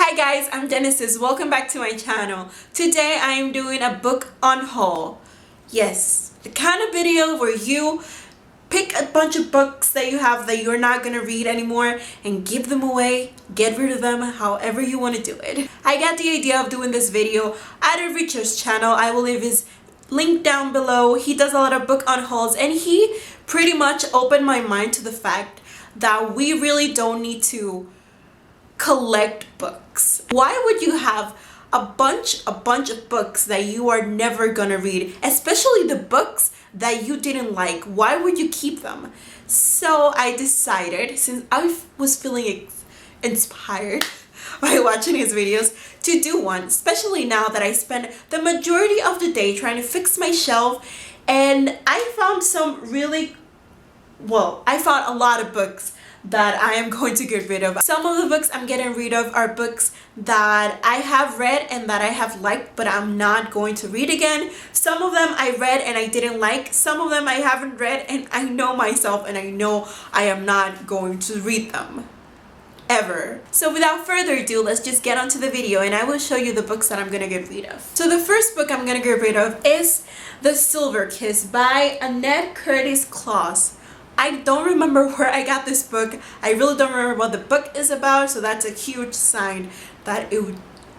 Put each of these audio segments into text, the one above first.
Hi guys, I'm Genesis. Welcome back to my channel. Today I am doing a book on haul. Yes, the kind of video where you pick a bunch of books that you have that you're not gonna read anymore and give them away, get rid of them, however you want to do it. I got the idea of doing this video at a Richard's channel. I will leave his link down below. He does a lot of book on hauls and he pretty much opened my mind to the fact that we really don't need to collect books. Why would you have a bunch of books that you are never gonna read, especially the books that you didn't like? Why would you keep them? So I decided, since I was feeling inspired by watching his videos, to do one, especially now that I spend the majority of the day trying to fix my shelf, and I found I found a lot of books that I am going to get rid of. Some of the books I'm getting rid of are books that I have read and that I have liked, but I'm not going to read again. Some of them I read and I didn't like. Some of them I haven't read and I know myself and I know I am not going to read them ever. So without further ado, let's just get onto the video and I will show you the books that I'm gonna get rid of. So the first book I'm gonna get rid of is The Silver Kiss by Annette Curtis Claus. I don't remember where I got this book. I really don't remember what the book is about, so that's a huge sign that it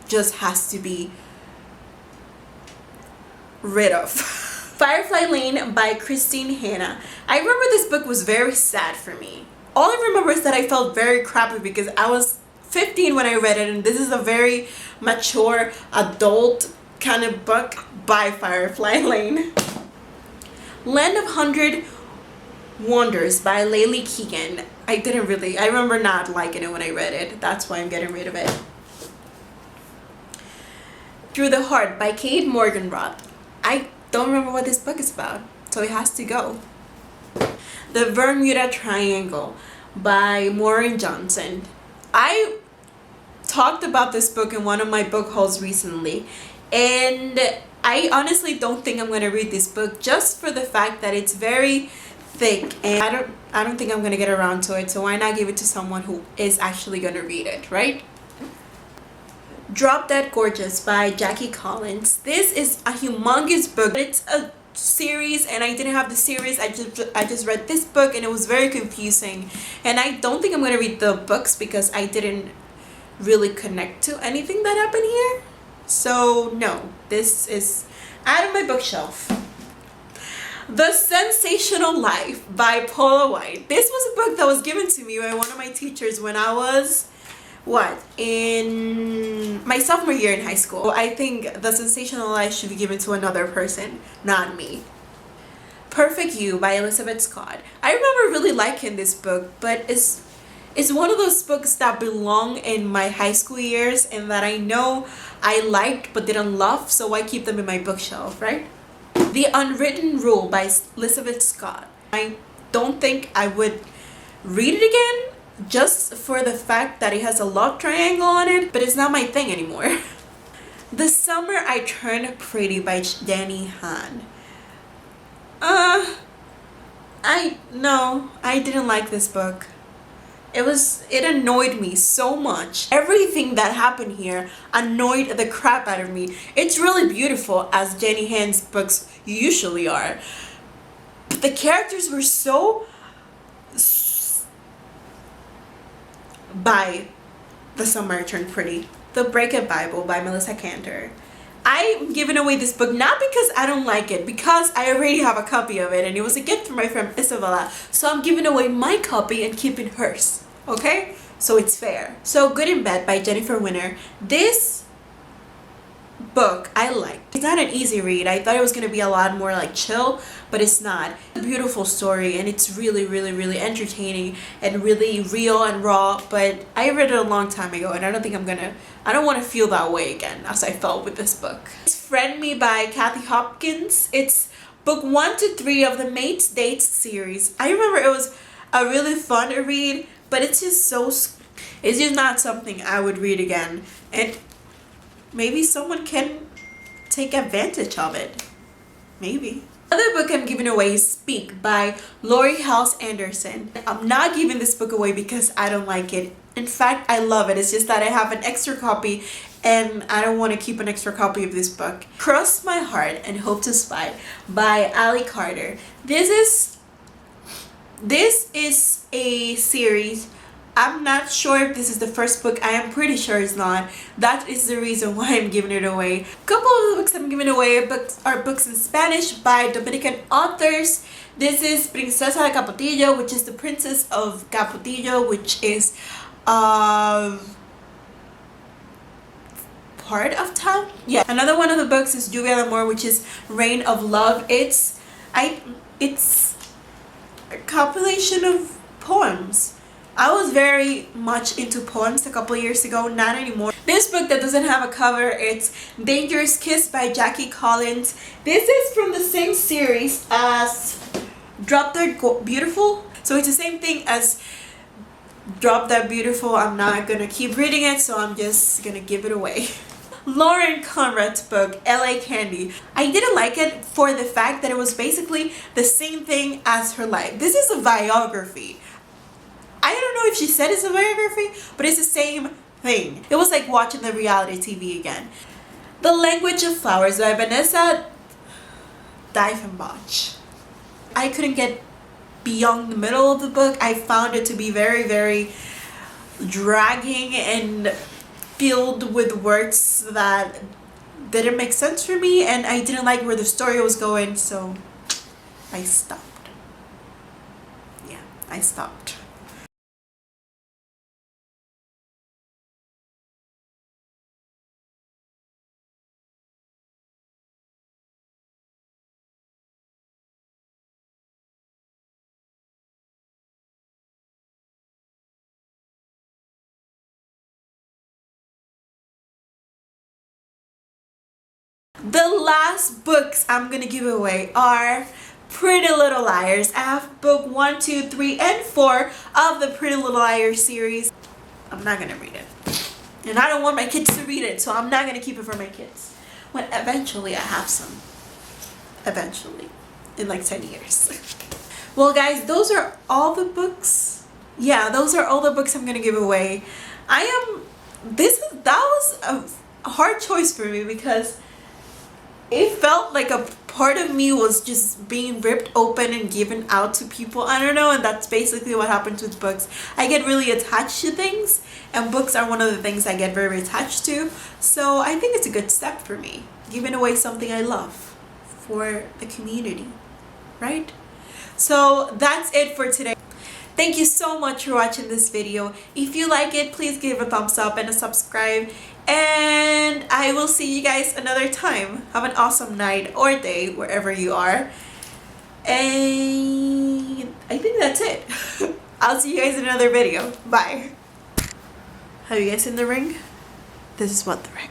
just has to be rid of. Firefly Lane by Christine Hanna. I remember this book was very sad for me. All I remember is that I felt very crappy because I was 15 when I read it, and this is a very mature adult kind of book by Firefly Lane. Land of Hundred Wonders by Layli Keegan. I remember not liking it when I read it. That's why I'm getting rid of it. Through the Heart by Kate Morganroth. I don't remember what this book is about, so it has to go. The Bermuda Triangle by Maureen Johnson. I talked about this book in one of my book hauls recently, and I honestly don't think I'm going to read this book just for the fact that it's very thick and I don't think I'm gonna get around to it, so why not give it to someone who is actually gonna read it, right? Drop Dead Gorgeous by Jackie Collins. This is a humongous book. It's a series and I didn't have the series. I just read this book and it was very confusing, and I don't think I'm gonna read the books because I didn't really connect to anything that happened here. So no, this is out of my bookshelf. The Sensational Life by Paula White. This was a book that was given to me by one of my teachers when I was, in my sophomore year in high school. I think The Sensational Life should be given to another person, not me. Perfect You by Elizabeth Scott. I remember really liking this book, but it's one of those books that belong in my high school years and that I know I liked but didn't love, so I keep them in my bookshelf, right? The Unwritten Rule by Elizabeth Scott. I don't think I would read it again just for the fact that it has a love triangle on it, but it's not my thing anymore. The Summer I Turned Pretty by Jenny Han. I didn't like this book. It annoyed me so much. Everything that happened here annoyed the crap out of me. It's really beautiful, as Jenny Han's books usually are, but the characters were so by The Summer I Turned Pretty. The Breakup Bible by Melissa Cantor. I'm giving away this book not because I don't like it, because I already have a copy of it and it was a gift from my friend Isabella, so I'm giving away my copy and keeping hers, okay? So it's fair. So Good in Bed by Jennifer Winter. This book I liked. It's not an easy read. I thought it was going to be a lot more like chill, but it's not. It's a beautiful story and it's really entertaining and really real and raw, but I read it a long time ago and I don't want to feel that way again as I felt with this book. It's Friend Me by Kathy Hopkins. It's book 1 to 3 of the Mates Dates series. I remember it was a really fun read, but it's just not something I would read again, and maybe someone can take advantage of it. Maybe. Another book I'm giving away is Speak by Lori Halse Anderson. I'm not giving this book away because I don't like it. In fact, I love it. It's just that I have an extra copy and I don't want to keep an extra copy of this book. Cross My Heart and Hope to Spy by Ali Carter. This is a series. I'm not sure if this is the first book. I am pretty sure it's not. That is the reason why I'm giving it away. A couple of the books I'm giving away are books in Spanish by Dominican authors. This is Princesa de Capotillo, which is the Princess of Capotillo, which is part of town. Yeah. Another one of the books is Lluvia de Amor, which is Reign of Love. It's a compilation of poems. I was very much into poems a couple years ago, not anymore. This book that doesn't have a cover, it's Dangerous Kiss by Jackie Collins. This is from the same series as Drop Dead Beautiful. So it's the same thing as Drop Dead Beautiful. I'm not gonna keep reading it, so I'm just gonna give it away. Lauren Conrad's book, LA Candy. I didn't like it for the fact that it was basically the same thing as her life. This is a biography. I don't know if she said it's a biography, but it's the same thing. It was like watching the reality TV again. The Language of Flowers by Vanessa Diefenbach. I couldn't get beyond the middle of the book. I found it to be very, very dragging and filled with words that didn't make sense for me, and I didn't like where the story was going, so I stopped. Yeah, I stopped. The last books I'm gonna give away are Pretty Little Liars. I have book 1, 2, 3, and 4 of the Pretty Little Liars series. I'm not gonna read it. And I don't want my kids to read it, so I'm not gonna keep it for my kids. When eventually I have some. Eventually. In like 10 years. Well guys, those are all the books. Yeah, those are all the books I'm gonna give away. That was a hard choice for me because it felt like a part of me was just being ripped open and given out to people. I don't know, and that's basically what happens with books. I get really attached to things, and books are one of the things I get very attached to. So I think it's a good step for me, giving away something I love for the community, right? So that's it for today. Thank you so much for watching this video. If you like it, please give a thumbs up and a subscribe. And I will see you guys another time. Have an awesome night or day wherever you are. And I think that's it. I'll see you guys in another video. Bye. Have you guys seen the ring? This is what the ring.